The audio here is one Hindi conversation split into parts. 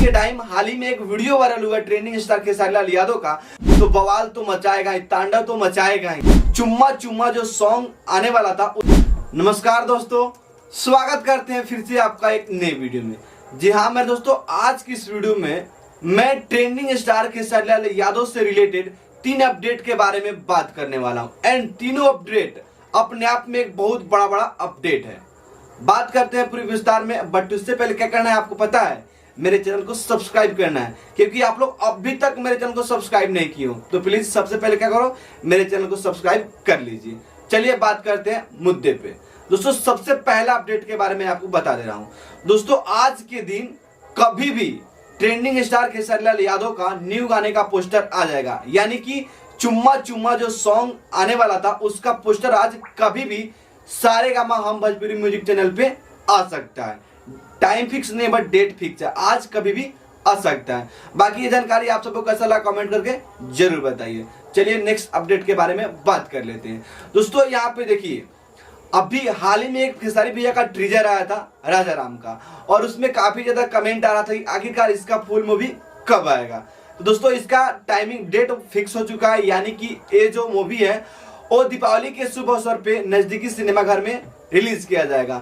के टाइम हाल ही में एक वीडियो वायरल हुआ ट्रेंडिंग स्टार खेसारी लाल यादव का, तो बवाल तो मचाएगा ही, तांडव तो मचाएगा ही। चुम्मा चुम्मा जो सॉन्ग आने वाला था। नमस्कार दोस्तों, स्वागत करते हैं फिर से आपका एक नए वीडियो में। जी हाँ मेरे दोस्तों, आज की इस वीडियो में मैं ट्रेंडिंग स्टार खेसारी लाल यादव से रिलेटेड 3 अपडेट के बारे में बात करने वाला हूँ। एंड तीनों अपडेट अपने आप में एक बहुत बड़ा अपडेट है। बात करते हैं पूरी विस्तार में, बट उससे पहले क्या करना है आपको पता है, मेरे चैनल को सब्सक्राइब करना है, क्योंकि आप लोग अभी तक मेरे चैनल को सब्सक्राइब नहीं किए हो तो प्लीज सबसे पहले क्या करो, मेरे चैनल को सब्सक्राइब कर लीजिए। चलिए बात करते हैं मुद्दे पे। दोस्तों सबसे पहला अपडेट के बारे में आपको बता दे रहा हूं। दोस्तों आज के दिन कभी भी ट्रेंडिंग स्टार खेसारी लाल यादव का न्यू गाने का पोस्टर आ जाएगा, यानी कि चुम्मा चुम्मा जो सॉन्ग आने वाला था उसका पोस्टर आज कभी भी सारेगामा हम भोजपुरी म्यूजिक चैनल पे आ सकता है। टाइम फिक्स नहीं बट डेट फिक्स है, आज कभी भी आ सकता है। बाकी ये जानकारी आप सबको कैसा लगा कमेंट करके जरूर बताइए। चलिए नेक्स्ट अपडेट के बारे में बात कर लेते हैं। दोस्तों यहाँ पे देखिए, अभी हाल ही में एक खेसारी भैया का ट्रीजर आया था राजा राम का, और उसमें काफी ज्यादा कमेंट आ रहा था कि आखिरकार इसका फुल मूवी कब आएगा। तो दोस्तों इसका टाइमिंग डेट फिक्स हो चुका है, यानी कि ये जो मूवी है वो दीपावली के शुभ अवसर पे नजदीकी सिनेमाघर में रिलीज किया जाएगा।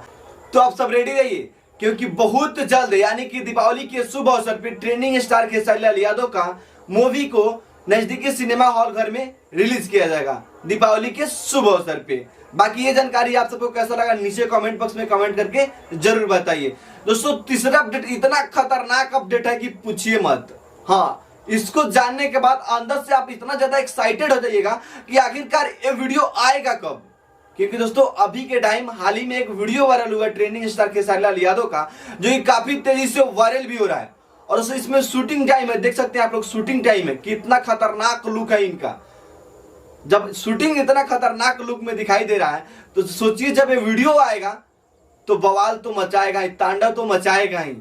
तो आप सब रेडी रहिए, क्योंकि बहुत जल्द यानी कि दीपावली के शुभ अवसर पे ट्रेंडिंग स्टार खेसारी लाल यादव का मूवी को नजदीकी सिनेमा हॉल घर में रिलीज किया जाएगा दीपावली के शुभ अवसर पे। बाकी ये जानकारी आप सबको कैसा लगा नीचे कमेंट बॉक्स में कमेंट करके जरूर बताइए। दोस्तों तीसरा अपडेट इतना खतरनाक अपडेट है कि पूछिए मत। हाँ, इसको जानने के बाद अंदर से आप इतना ज्यादा एक्साइटेड हो जाइएगा कि आखिरकार ये वीडियो आएगा कब। क्योंकि दोस्तों अभी के टाइम हाल ही में एक वीडियो वायरल हुआ ट्रेंडिंग स्टार खेसारी लाल यादव का, जो कि काफी तेजी से वायरल भी हो रहा है। और इसमें शूटिंग टाइम है, देख सकते हैं आप लोग शूटिंग टाइम है, कितना खतरनाक लुक है इनका। जब शूटिंग इतना खतरनाक लुक में दिखाई दे रहा है तो सोचिए जब ये वीडियो आएगा तो बवाल तो मचाएगा ही, तांडव तो मचाएगा ही।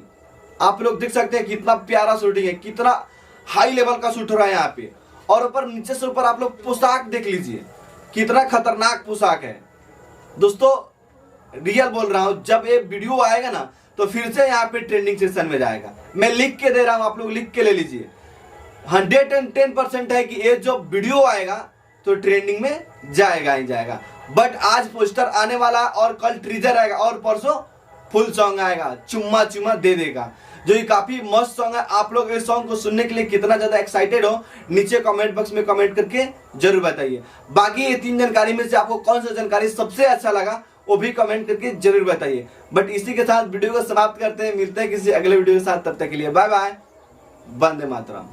आप लोग देख सकते हैं कितना प्यारा शूटिंग है, कितना हाई लेवल का शूट हो रहा है यहाँ पे। और ऊपर नीचे से ऊपर आप लोग पोशाक देख लीजिए, कितना खतरनाक पोशाक है। दोस्तों रियल बोल रहा हूं, जब ये वीडियो आएगा ना तो फिर से यहाँ पे ट्रेंडिंग सेक्शन में जाएगा। मैं लिख के दे रहा हूं, आप लोग लिख के ले लीजिए। 110% है कि ये जो वीडियो आएगा तो ट्रेंडिंग में जाएगा ही जाएगा। बट आज पोस्टर आने वाला और कल ट्रीजर आएगा और परसों फुल सॉन्ग आएगा, चुम्मा चुम्मा दे देगा, जो ये काफी मस्त सॉन्ग है। आप लोग इस सॉन्ग को सुनने के लिए कितना ज्यादा एक्साइटेड हो नीचे कमेंट बॉक्स में कमेंट करके जरूर बताइए। बाकी ये 3 जानकारी में से आपको कौन सा जानकारी सबसे अच्छा लगा वो भी कमेंट करके जरूर बताइए। बट इसी के साथ वीडियो को समाप्त करते हैं, मिलते हैं किसी अगले वीडियो के साथ। तब तक के लिए बाय बाय, वंदे मातरम।